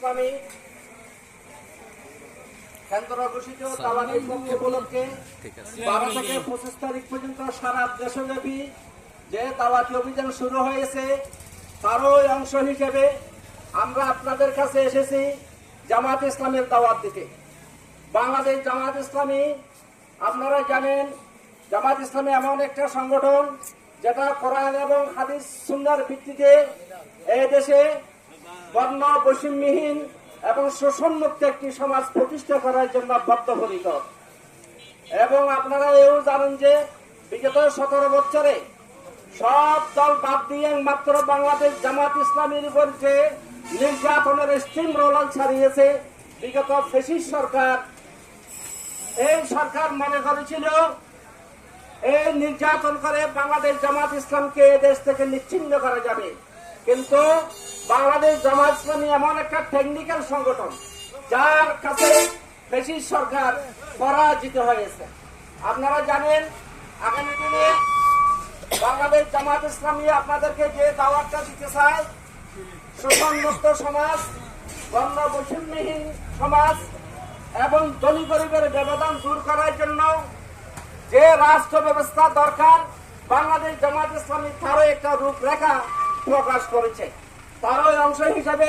ইসলামী কেন্দ্র ঘোষিত দাওয়াতি পক্ষ উপলক্ষে 12 থেকে 25 তারিখ পর্যন্ত সারা দেশব্যাপী যে দাওয়াতি অভিযান শুরু হয়েছে তারই অংশ হিসেবে আমরা আপনাদের কাছে এসেছি জামাত ইসলামের দাওয়াত দিতে। বাংলাদেশ জামাত ইসলামী, আপনারা জানেন জামাত ইসলামী এমন একটা সংগঠন যেটা কোরআন এবং হাদিস সুন্নাহর ভিত্তিতে এই দেশে বর্ণ বৈষম্যহীন এবং শোষণমুক্ত একটি সমাজ প্রতিষ্ঠা করার জন্য বদ্ধপরিকর। এবং আপনারা এও জানেন যে বিগত 17 বছরে সব দল বাদ দিয়ে মাত্র বাংলাদেশ জামাত ইসলামীর উপর যে নির্যাতনের স্টিম রোলার ছাড়িয়েছে বিগত ফ্যাসিস্ট সরকার, এই সরকার মনে করেছিল এই নির্যাতন করে বাংলাদেশ জামাত ইসলামকে দেশ থেকে নিশ্চিহ্ন করা যাবে। কিন্তু বাংলাদেশ জামাত ইসলামী এমন একটা টেকনিক্যাল সংগঠন যার কাছে ফ্যাসিস্ট সরকার পরাজিত হয়েছে। আপনারা জানেন আগামী দিনে বাংলাদেশ জামাত ইসলামী আপনাদেরকে যে দাওয়াতটা দিতে চায় শোষণমুক্ত সমাজ, বর্ণ বৈষম্যহীন সমাজ এবং ধনী গরিবের ব্যবধান দূর করার জন্য যে রাষ্ট্র ব্যবস্থা দরকার বাংলাদেশ জামাত ইসলামী তারও একটা রূপরেখা প্রকাশ করেছে। তারই অংশ হিসেবে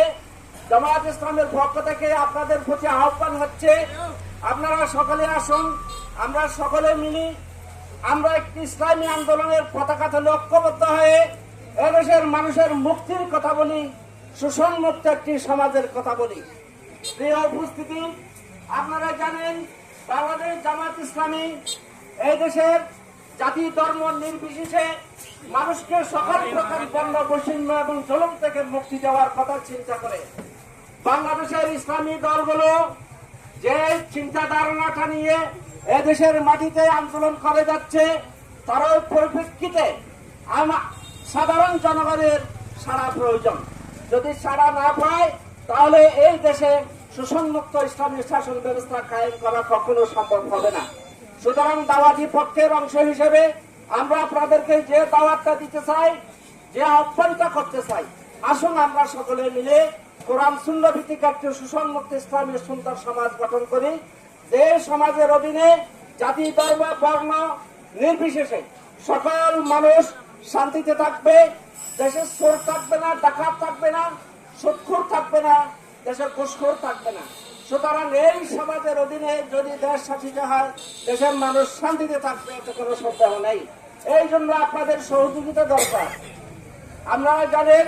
জামাত ইসলামের পক্ষ থেকে আপনাদের প্রতি আহ্বান হচ্ছে, আপনারা সকলে আসুন, আমরা সকলে মিলি আমরা একটি ইসলামী আন্দোলনের পতাকাতে লক্ষ্যবদ্ধ হয়ে এদেশের মানুষের মুক্তির কথা বলি, শোষণমুক্ত একটি সমাজের কথা বলি। প্রিয় উপস্থিতি, আপনারা জানেন বাংলাদেশ জামাত ইসলামী এই দেশের জাতি ধর্ম নির্বিশেষে মানুষকে সকল প্রকার বর্ণ বৈষম্য এবং জুলুম থেকে মুক্তি দেওয়ার কথা চিন্তা করে বাংলাদেশের ইসলামী দলগুলো যে চিন্তা ধারণাটা নিয়ে এদেশের মাটিতে আন্দোলন করে যাচ্ছে তার পরিপ্রেক্ষিতে সাধারণ জনগণের সাড়া প্রয়োজন। যদি সাড়া না পায় তাহলে এই দেশে শোষণমুক্ত ইসলামী শাসন ব্যবস্থা কায়েম করা কখনো সম্ভব হবে না। সুতরাং দাওয়াতি পক্ষের অংশ হিসেবে আমরা আপনাদেরকে যে দাওয়াতটা দিতে চাই, যে আহ্বানটা করতে চাই, আসুন আমরা সকলে মিলে কোরআন সুন্নাহ ভিত্তিক একটি শোষণমুক্ত ইসলামী সুন্দর সমাজ গঠন করি। যে সমাজের অধীনে জাতি ধর্ম বর্ণ নির্বিশেষে সকল মানুষ শান্তিতে থাকবে, দেশে চোর থাকবে না, ডাকাত থাকবে না, সুদখোর থাকবে না, দেশের ঘুষখোর থাকবে না। সুতরাং এই সমাজের অধীনে যদি দেশ শাসিত হয় দেশের মানুষ শান্তিতে থাকবে, এতে কোনো সন্দেহ নেই। এই জন্য আপনাদের সহযোগিতা দরকার। আপনারা জানেন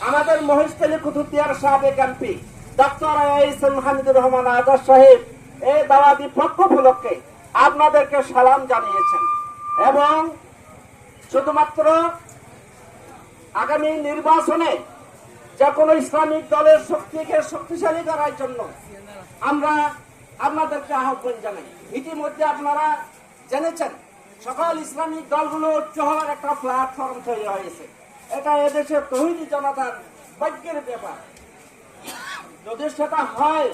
আমাদের মহেশখালী কুতুবদিয়ার সাবেক MP doctor M Hamidur Rahman Azad সাহেব এই দাওয়াতি পক্ষ উপলক্ষে আপনাদেরকে সালাম জানিয়েছেন এবং শুধুমাত্র আগামী নির্বাচনে যে কোনো ইসলামিক দলের শক্তিকে শক্তিশালী করার জন্য আমরা আপনাদেরকে আহ্বান জানাই। ইতিমধ্যে আপনারা জেনেছেন সকল ইসলামিক দলগুলো ঐক্য হওয়ার একটা প্ল্যাটফর্ম তৈরি হয়েছে। এটা এদেশের তৌহিদি জনতার ভাগ্যের ব্যাপার। যদি সেটা হয়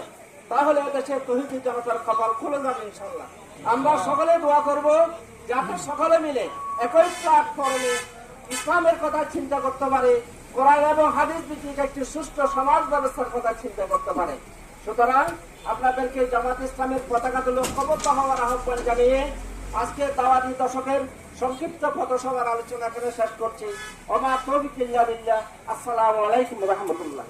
তাহলে এদেশের তৌহিদি জনতার কপাল খুলে যাবে ইনশাল্লাহ। আমরা সকলে দোয়া করব যাতে সকলে মিলে একই প্ল্যাটফর্মে ইসলামের কথা চিন্তা করতে পারে, কোরআন এবং হাদিস ভিত্তিক একটি সুষ্ঠু সমাজ ব্যবস্থার কথা চিন্তা করতে পারে। সুতরাং আপনাদেরকে জামাত ইসলামের পতাকাতে লক্ষ্যবদ্ধ হওয়ার আহ্বান জানিয়ে আজকে দাওয়াতি দশকের সংক্ষিপ্ত পথসভার আলোচনা করে শেষ করছি। ওমা তৌফিক ইল্লা বিল্লাহ। আসসালামু আলাইকুম ওয়া রাহমাতুল্লাহ।